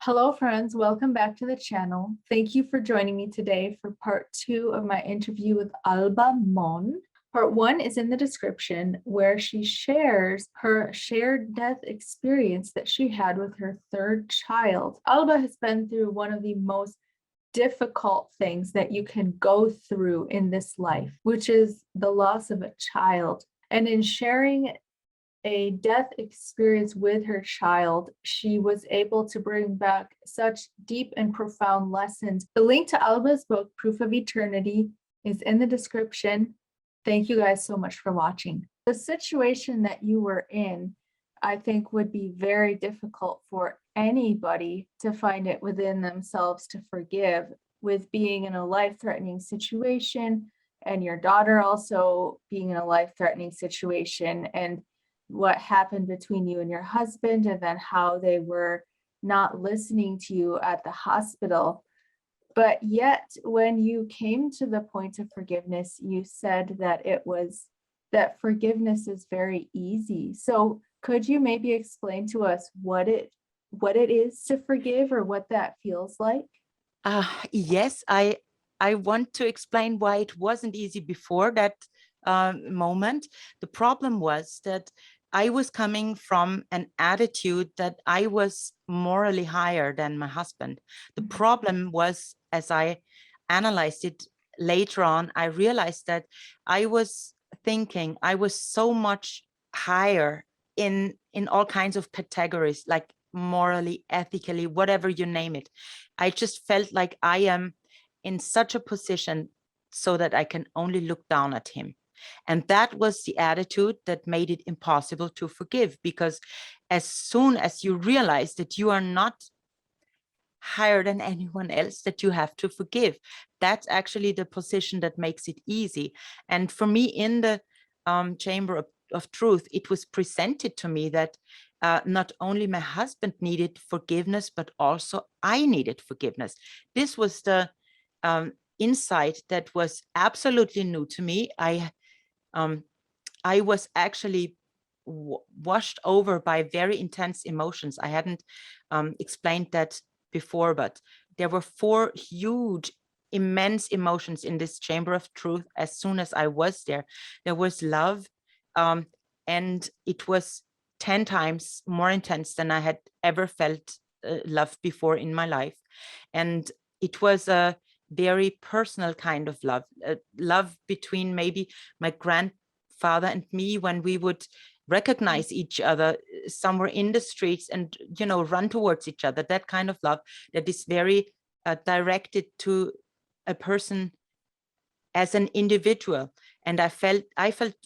Hello, friends. Welcome back to the channel. Thank you for joining me today for part 2 of my interview with Alba Monn. Part 1 is in the description where she shares her shared death experience that she had with her third child. Alba has been through one of the most difficult things that you can go through in this life, which is the loss of a child. And in sharing a death experience with her child, she was able to bring back such deep and profound lessons. The link to Alba's book, Proof of Eternity, is in the description. Thank you guys so much for watching. The situation that you were in, I think, would be very difficult for anybody to find it within themselves to forgive, with being in a life-threatening situation and your daughter also being in a life-threatening situation, and what happened between you and your husband, and then how they were not listening to you at the hospital. But yet, when you came to the point of forgiveness, you said that that forgiveness is very easy. So could you maybe explain to us what it is to forgive, or what that feels like? Yes, I want to explain why it wasn't easy before that moment. The problem was that I was coming from an attitude that I was morally higher than my husband. The problem was, as I analyzed it later on, I realized that I was thinking I was so much higher in all kinds of categories, like morally, ethically, whatever you name it. I just felt like I am in such a position so that I can only look down at him. And that was the attitude that made it impossible to forgive, because as soon as you realize that you are not higher than anyone else, that you have to forgive, that's actually the position that makes it easy. And for me, in the chamber of truth, it was presented to me that not only my husband needed forgiveness, but also I needed forgiveness. This was the insight that was absolutely new to me. I was actually washed over by very intense emotions. I hadn't explained that before, but there were 4 huge, immense emotions in this chamber of truth. As soon as I was there, there was love, and it was 10 times more intense than I had ever felt love before in my life. And it was a very personal kind of love, love between maybe my grandfather and me, when we would recognize each other somewhere in the streets and, you know, run towards each other. That kind of love that is very directed to a person as an individual. And I felt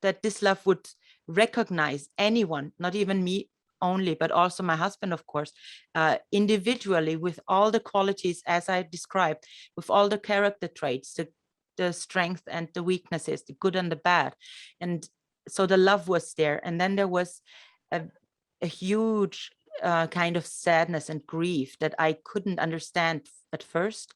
that this love would recognize anyone, not even me only, but also my husband, of course, individually, with all the qualities as I described, with all the character traits, the strength and the weaknesses, the good and the bad. And so the love was there. And then there was a huge kind of sadness and grief that I couldn't understand at first,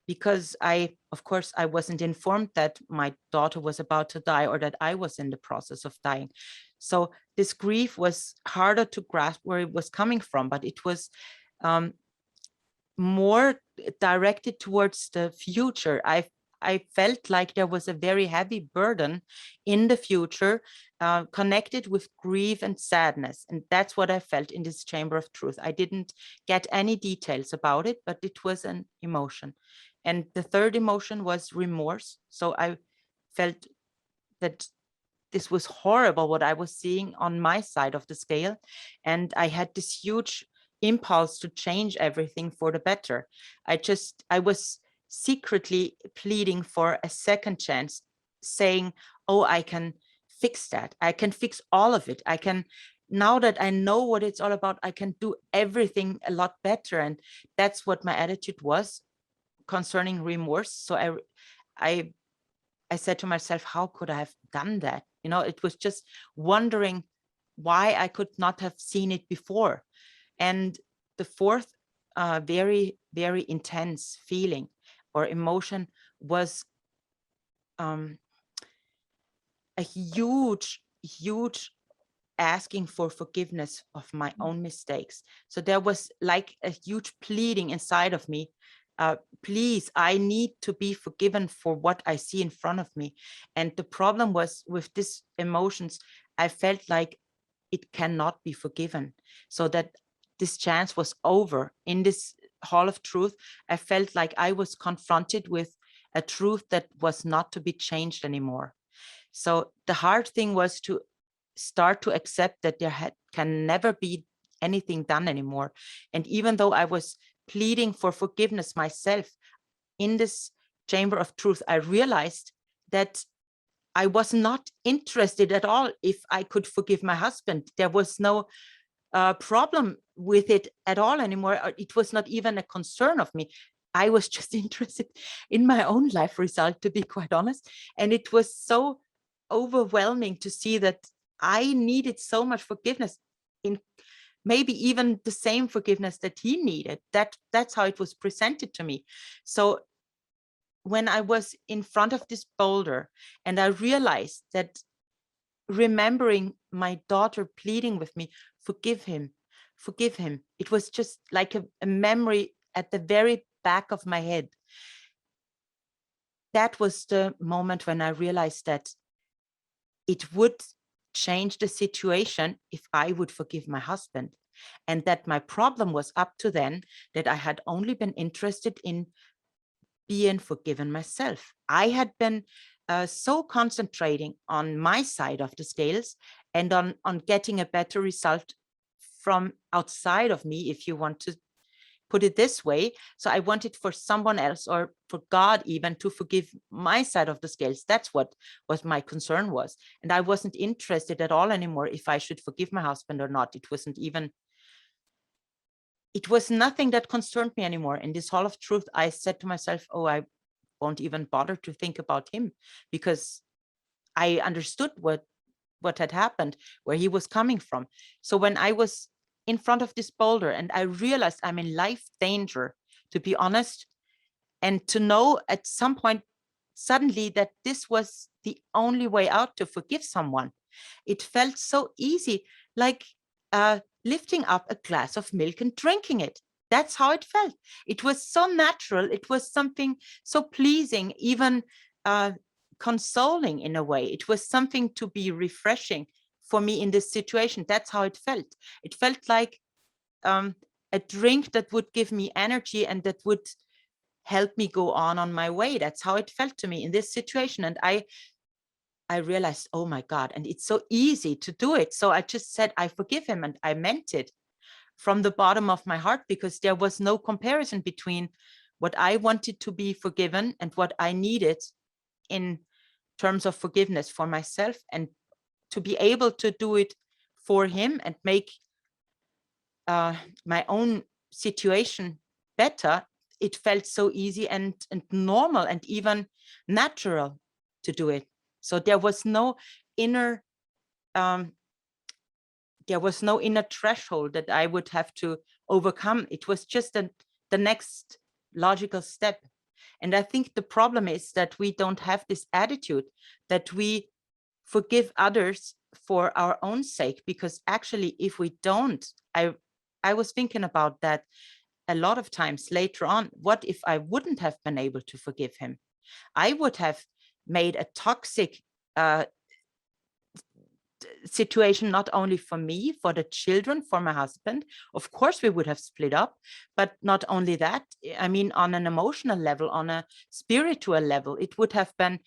because of course, I wasn't informed that my daughter was about to die, or that I was in the process of dying. So this grief was harder to grasp where it was coming from, but it was more directed towards the future. I felt like there was a very heavy burden in the future connected with grief and sadness. And that's what I felt in this chamber of truth. I didn't get any details about it, but it was an emotion. And the third emotion was remorse. So I felt that this was horrible, what I was seeing on my side of the scale. And I had this huge impulse to change everything for the better. I was secretly pleading for a second chance, saying, oh, I can fix that. I can fix all of it. I can, now that I know what it's all about, I can do everything a lot better. And that's what my attitude was concerning remorse. So I said to myself, how could I have done that? You know, it was just wondering why I could not have seen it before. And the fourth very, very intense feeling or emotion was a huge, huge asking for forgiveness of my own mistakes. So there was like a huge pleading inside of me. Please, I need to be forgiven for what I see in front of me. And the problem was with these emotions, I felt like it cannot be forgiven. So that this chance was over. In this hall of truth, I felt like I was confronted with a truth that was not to be changed anymore. So the hard thing was to start to accept that can never be anything done anymore. And even though I was pleading for forgiveness myself in this chamber of truth, I realized that I was not interested at all if I could forgive my husband. There was no problem with it at all anymore. It was not even a concern of me. I was just interested in my own life result, to be quite honest. And it was so overwhelming to see that I needed so much forgiveness, in maybe even the same forgiveness that he needed. That's how it was presented to me. So when I was in front of this boulder and I realized that, remembering my daughter pleading with me, forgive him, forgive him. It was just like a memory at the very back of my head. That was the moment when I realized that it would change the situation if I would forgive my husband. And that my problem was up to then that I had only been interested in being forgiven myself. I had been so concentrating on my side of the scales and on getting a better result from outside of me, if you want to put it this way. So I wanted for someone else, or for God even, to forgive my side of the scales. That's what my concern was. And I wasn't interested at all anymore if I should forgive my husband or not. It was nothing that concerned me anymore. In this hall of truth, I said to myself, oh, I won't even bother to think about him, because I understood what had happened, where he was coming from. So when I was in front of this boulder and I realized I'm in life danger, to be honest, and to know at some point suddenly that this was the only way out to forgive someone, it felt so easy, like lifting up a glass of milk and drinking it. That's how it felt. It was so natural. It was something so pleasing, even consoling in a way. It was something to be refreshing for me in this situation. That's how it felt. It felt like a drink that would give me energy and that would help me go on my way. That's how it felt to me in this situation. And I realized, oh my God, and it's so easy to do it. So I just said, I forgive him, and I meant it from the bottom of my heart, because there was no comparison between what I wanted to be forgiven and what I needed in terms of forgiveness for myself, and to be able to do it for him and make my own situation better. It felt so easy and normal and even natural to do it. So there was no inner threshold that I would have to overcome. It was just the next logical step. And I think the problem is that we don't have this attitude that we forgive others for our own sake, because actually, if we don't, I was thinking about that a lot of times later on. What if I wouldn't have been able to forgive him? I would have made a toxic situation, not only for me, for the children, for my husband. Of course, we would have split up, but not only that, I mean, on an emotional level, on a spiritual level, it would have been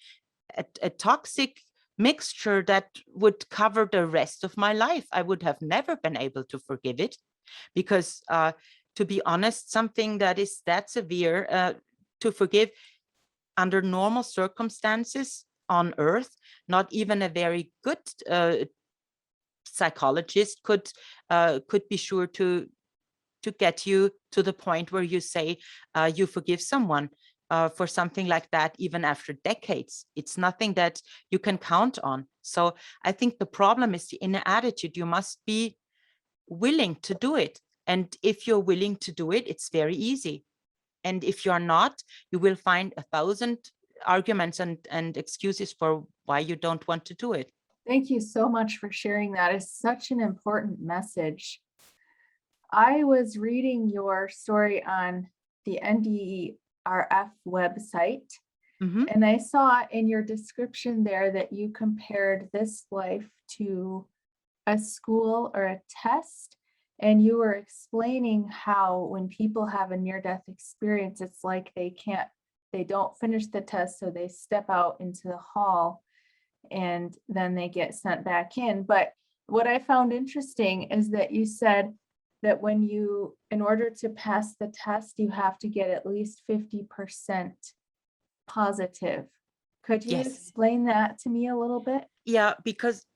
a toxic mixture that would cover the rest of my life. I would have never been able to forgive it, because to be honest, something that is that severe to forgive under normal circumstances on earth, not even a very good psychologist could be sure to get you to the point where you say you forgive someone for something like that, even after decades. It's nothing that you can count on. So I think the problem is the inner attitude. You must be willing to do it. And if you're willing to do it, it's very easy. And if you're not, you will find 1,000 arguments and excuses for why you don't want to do it. Thank you so much for sharing that. It's such an important message. I was reading your story on the NDRF website, Mhm. and I saw in your description there that you compared this life to a school or a test. And you were explaining how when people have a near-death experience, it's like they don't finish the test, so they step out into the hall and then they get sent back in. But what I found interesting is that you said that in order to pass the test, you have to get at least 50% positive. Could you Yes. explain that to me a little bit? Yeah, because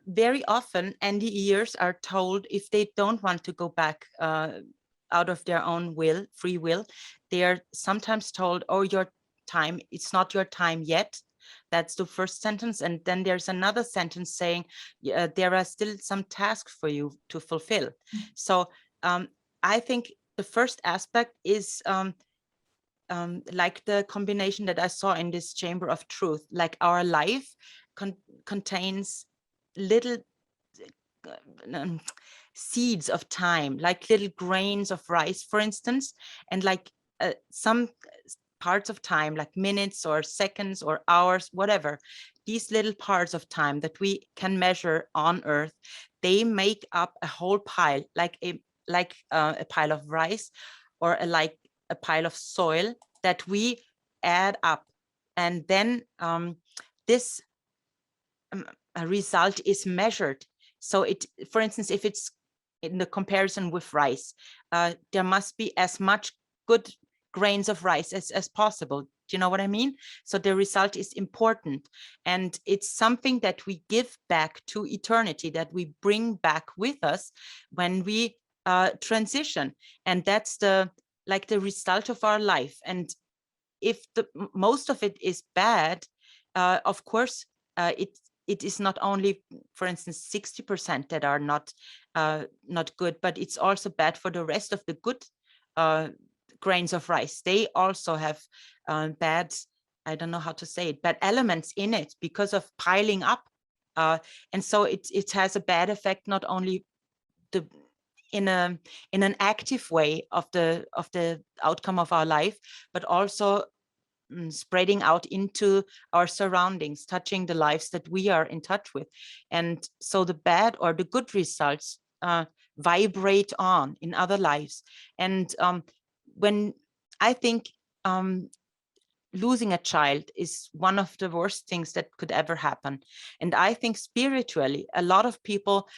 very often NDEers are told if they don't want to go back out of their own will, free will, they are sometimes told, oh, it's not your time yet. That's the first sentence. And then there's another sentence saying, there are still some tasks for you to fulfill. So I think the first aspect is like the combination that I saw in this chamber of truth, like our life contains little um, seeds of time, like little grains of rice, for instance, and like some parts of time, like minutes or seconds or hours, whatever, these little parts of time that we can measure on Earth, they make up a whole pile, like a pile of rice, or like a pile of soil that we add up, and then this a result is measured. So it, for instance, if it's in the comparison with rice, there must be as much good grains of rice as possible. Do you know what I mean? So the result is important, and it's something that we give back to eternity, that we bring back with us when we transition, and that's the result of our life. And if most of it is bad, of course, it is not only, for instance, 60% that are not good, but it's also bad for the rest of the good uh, grains of rice. They also have bad, I don't know how to say it, bad elements in it because of piling up. And so it has a bad effect, not only the in an active way of the outcome of our life, but also spreading out into our surroundings, touching the lives that we are in touch with. And so the bad or the good results vibrate on in other lives. And when I think losing a child is one of the worst things that could ever happen. And I think spiritually, a lot of people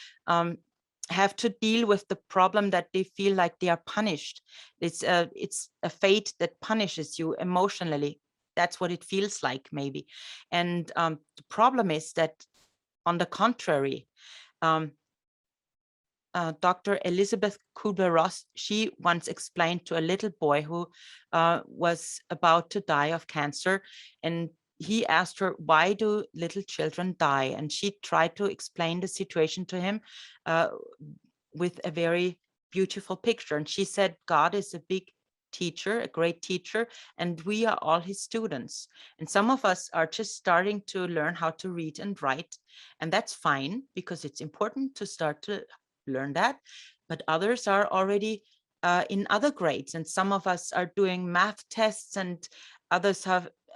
have to deal with the problem that they feel like they are punished. It's a fate that punishes you emotionally. That's what it feels like, maybe. And the problem is that, on the contrary, um, Dr. Elizabeth Kubler-Ross, she once explained to a little boy who was about to die of cancer, and he asked her, why do little children die? And she tried to explain the situation to him with a very beautiful picture. And she said, God is a big teacher, a great teacher, and we are all his students. And some of us are just starting to learn how to read and write, and that's fine, because it's important to start to learn that. But others are already in other grades, and some of us are doing math tests, and others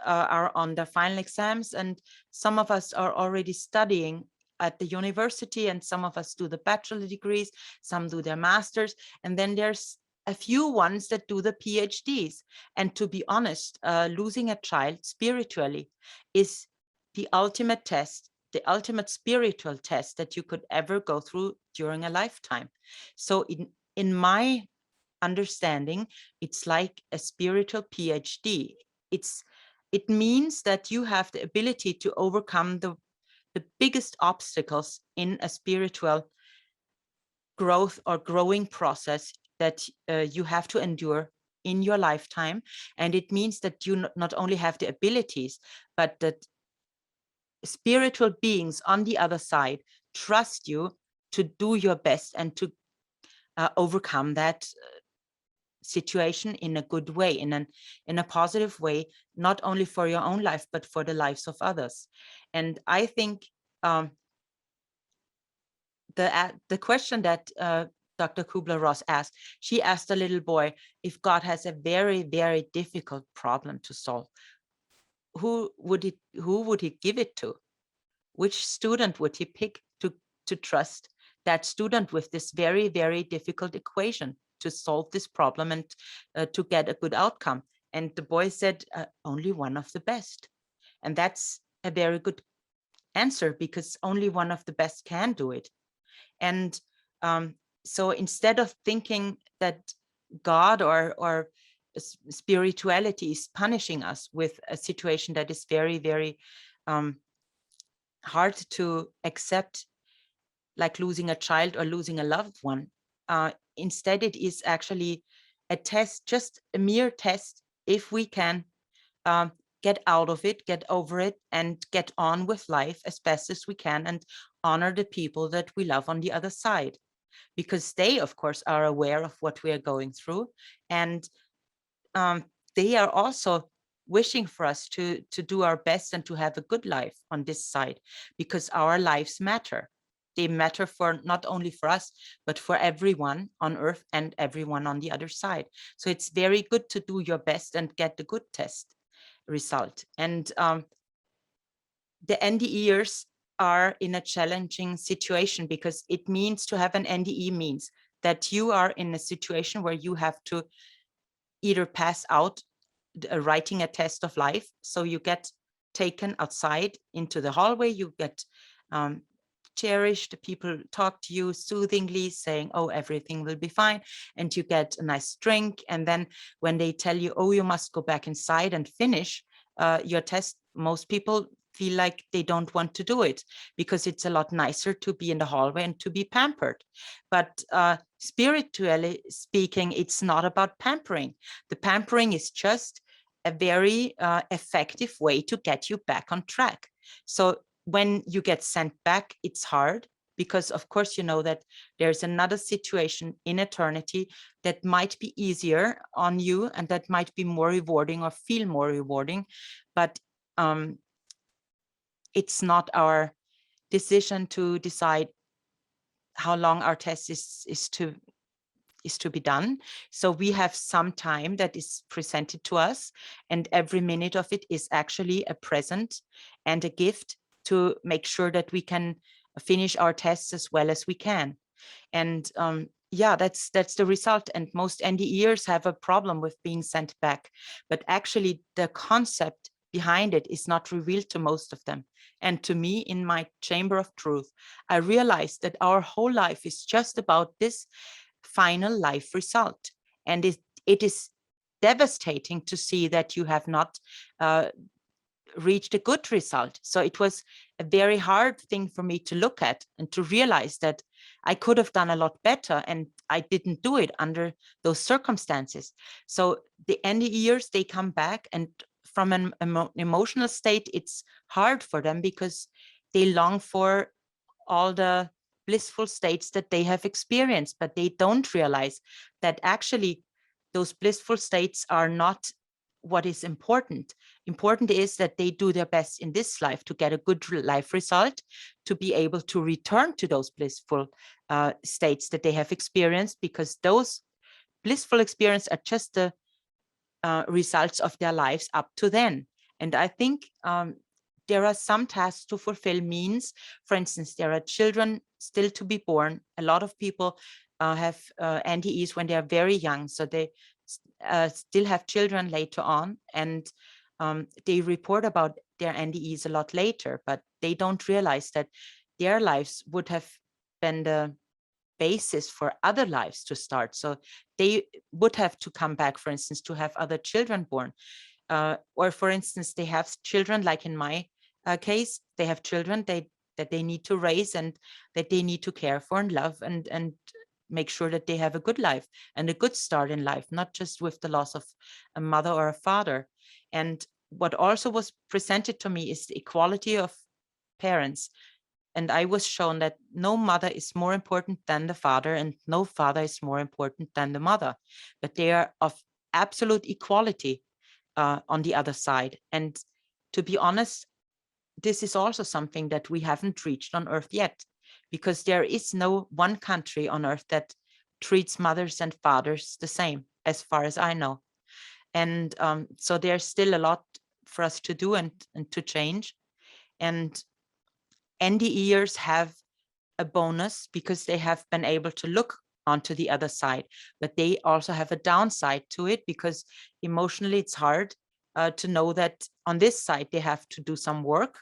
are on their final exams, and some of us are already studying at the university, and some of us do the bachelor degrees, some do their masters, and then there's a few ones that do the PhDs. And to be honest, losing a child spiritually is the ultimate test, the ultimate spiritual test that you could ever go through during a lifetime. So in my understanding, it's like a spiritual PhD. It means that you have the ability to overcome the biggest obstacles in a spiritual growth or growing process that you have to endure in your lifetime. And it means that you not only have the abilities, but that spiritual beings on the other side trust you to do your best and to overcome that situation in a good way, in a positive way, not only for your own life, but for the lives of others. And I think the question that Dr. Kubler-Ross asked, she asked a little boy, if God has a very, very difficult problem to solve, who would he give it to? Which student would he pick to trust that student with this very, very difficult equation to solve this problem and to get a good outcome? And the boy said, only one of the best. And that's a very good answer, because only one of the best can do it. And so instead of thinking that God or spirituality is punishing us with a situation that is very, very hard to accept, like losing a child or losing a loved one, instead it is actually a test, just a mere test, if we can get out of it, get over it, and get on with life as best as we can, and honor the people that we love on the other side, because they, of course, are aware of what we are going through, and they are also wishing for us to do our best and to have a good life on this side, because our lives matter. They matter for not only for us, but for everyone on earth and everyone on the other side. So it's very good to do your best and get the good test result. And the NDEers are in a challenging situation, because it means to have an NDE means that you are in a situation where you have to either pass out writing a test of life. So you get taken outside into the hallway, you get cherished, people talk to you soothingly saying, oh, everything will be fine, and you get a nice drink. And then when they tell you, oh, you must go back inside and finish your test, most people feel like they don't want to do it, because it's a lot nicer to be in the hallway and to be pampered. But spiritually speaking, it's not about pampering. The pampering is just a very effective way to get you back on track. So when you get sent back, it's hard, because of course you know that there's another situation in eternity that might be easier on you, and that might be more rewarding or feel more rewarding. But it's not our decision to decide how long our test is to be done. So we have some time that is presented to us, and every minute of it is actually a present and a gift to make sure that we can finish our tests as well as we can. And yeah, that's the result. And most NDEers have a problem with being sent back, but actually the concept behind it is not revealed to most of them. And to me, in my chamber of truth, I realized that our whole life is just about this final life result. And it is devastating to see that you have not reached a good result. So it was a very hard thing for me to look at and to realize that I could have done a lot better, and I didn't do it under those circumstances. So the NDEers, they come back, and from an emotional state, it's hard for them, because they long for all the blissful states that they have experienced, but they don't realize that actually those blissful states are not what is important. Important is that they do their best in this life to get a good life result, to be able to return to those blissful states that they have experienced, because those blissful experiences are just the results of their lives up to then. And I think there are some tasks to fulfill means. For instance, there are children still to be born. A lot of people have NDEs when they are very young, so they still have children later on, and they report about their NDEs a lot later, but they don't realize that their lives would have been the basis for other lives to start. So they would have to come back, for instance, to have other children born. Or for instance, they have children, like in my case, they have children that they need to raise, and that they need to care for and love, and make sure that they have a good life and a good start in life, not just with the loss of a mother or a father. And what also was presented to me is the equality of parents. And I was shown that no mother is more important than the father, and no father is more important than the mother, but they are of absolute equality on the other side. And to be honest, this is also something that we haven't reached on earth yet, because there is no one country on earth that treats mothers and fathers the same, as far as I know. And so there's still a lot for us to do and to change. And NDEers have a bonus because they have been able to look onto the other side, but they also have a downside to it, because emotionally it's hard to know that on this side they have to do some work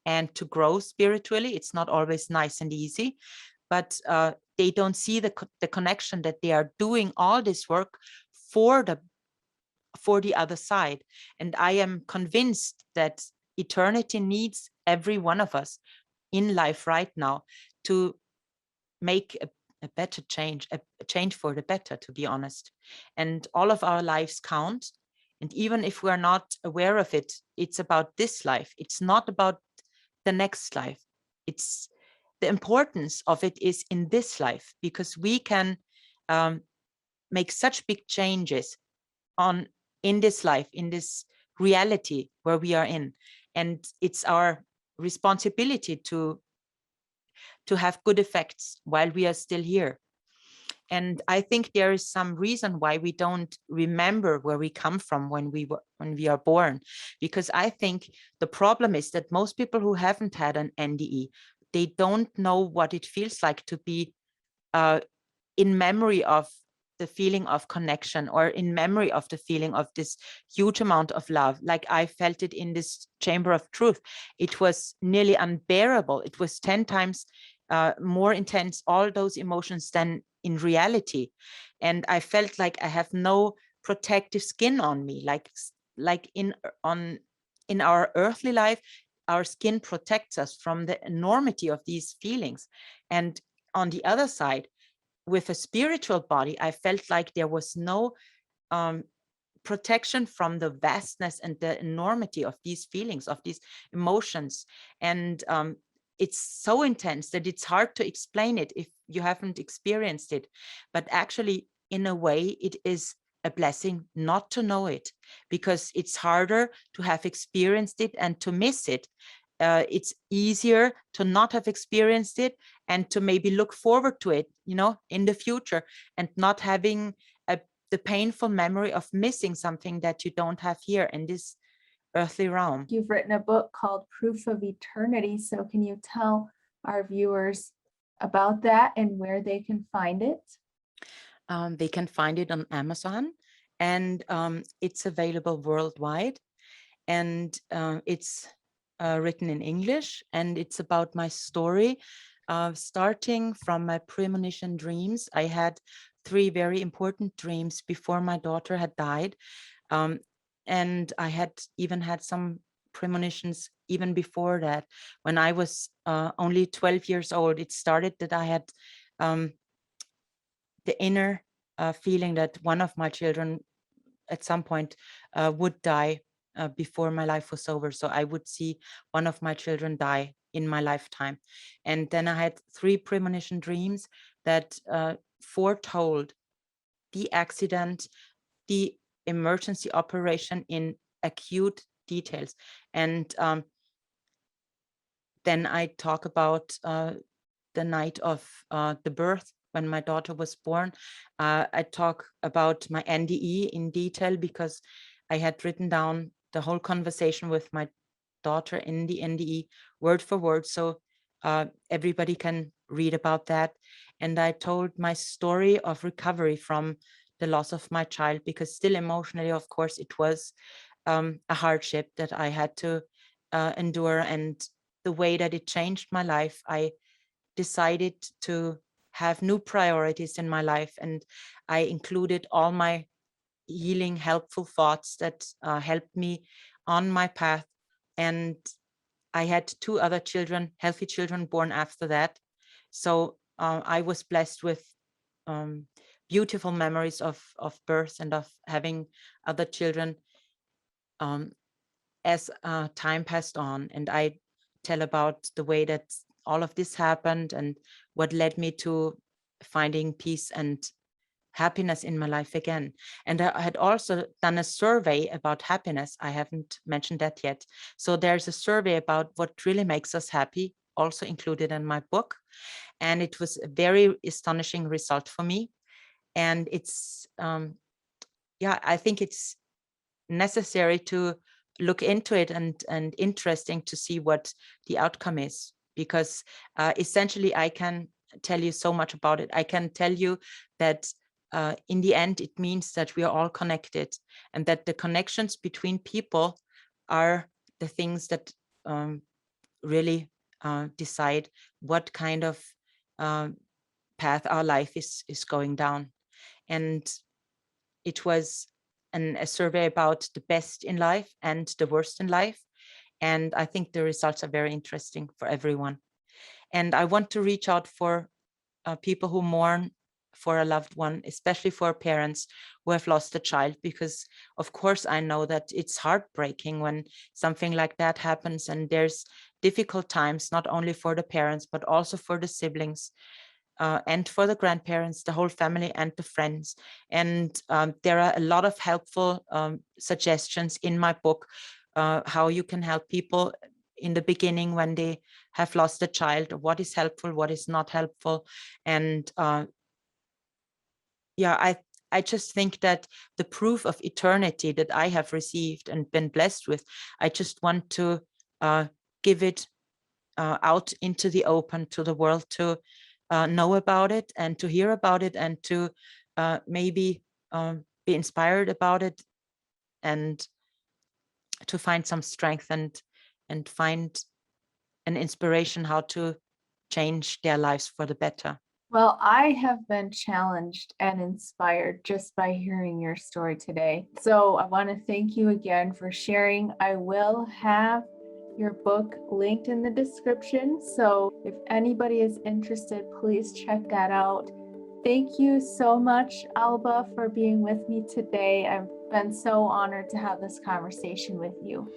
and to grow spiritually. It's not always nice and easy, but they don't see the connection that they are doing all this work for the other side. And I am convinced that eternity needs every one of us in life right now to make a better change, a change for the better, to be honest. And all of our lives count. And even if we're not aware of it, it's about this life. It's not about the next life. It's the importance of it is in this life, because we can make such big changes in this life, in this reality where we are in. And it's our responsibility to have good effects while we are still here. And I think there is some reason why we don't remember where we come from when we are born, because I think the problem is that most people who haven't had an NDE, they don't know what it feels like to be in memory of the feeling of connection, or in memory of the feeling of this huge amount of love. Like I felt it in this chamber of truth. It was nearly unbearable. It was 10 times more intense, all those emotions, than in reality. And I felt like I have no protective skin on me, like in our earthly life, our skin protects us from the enormity of these feelings. And on the other side, with a spiritual body, I felt like there was no protection from the vastness and the enormity of these feelings, of these emotions. And it's so intense that it's hard to explain it if you haven't experienced it. But actually, in a way, it is a blessing not to know it, because it's harder to have experienced it and to miss it. It's easier to not have experienced it and to maybe look forward to it, in the future, and not having the painful memory of missing something that you don't have here in this earthly realm. You've written a book called Proof of Eternity. So can you tell our viewers about that and where they can find it? They can find it on Amazon, and it's available worldwide. And it's written in English, and it's about my story, starting from my premonition dreams. I had 3 very important dreams before my daughter had died. And I had even had some premonitions even before that. When I was only 12 years old, it started that I had the inner feeling that one of my children at some point would die before my life was over. So I would see one of my children die in my lifetime. And then I had 3 premonition dreams that foretold the accident, the emergency operation in acute details. And then I talk about the night of the birth, when my daughter was born. I talk about my NDE in detail, because I had written down the whole conversation with my daughter in the NDE word for word, so everybody can read about that. And I told my story of recovery from the loss of my child, because still emotionally, of course, it was a hardship that I had to endure. And the way that it changed my life, I decided to have new priorities in my life, and I included all my healing, helpful thoughts that helped me on my path. And I had 2 other children, healthy children, born after that. So I was blessed with beautiful memories of birth and of having other children as time passed on. And I tell about the way that all of this happened and what led me to finding peace and happiness in my life again. And I had also done a survey about happiness. I haven't mentioned that yet. So there's a survey about what really makes us happy also included in my book. And it was a very astonishing result for me. And it's, I think it's necessary to look into it and interesting to see what the outcome is, because essentially I can tell you so much about it. I can tell you that in the end, it means that we are all connected, and that the connections between people are the things that really decide what kind of path our life is going down. And it was a survey about the best in life and the worst in life. And I think the results are very interesting for everyone. And I want to reach out for people who mourn for a loved one, especially for parents who have lost a child, because of course I know that it's heartbreaking when something like that happens, and there's difficult times, not only for the parents, but also for the siblings. And for the grandparents, the whole family, and the friends. And there are a lot of helpful suggestions in my book, how you can help people in the beginning when they have lost a child, what is helpful, what is not helpful. And I just think that the proof of eternity that I have received and been blessed with, I just want to give it out into the open to the world, to know about it and to hear about it, and to maybe be inspired about it, and to find some strength and find an inspiration how to change their lives for the better. Well, I have been challenged and inspired just by hearing your story today. So I want to thank you again for sharing. I will have your book linked in the description. So if anybody is interested, please check that out. Thank you so much, Alba, for being with me today. I've been so honored to have this conversation with you.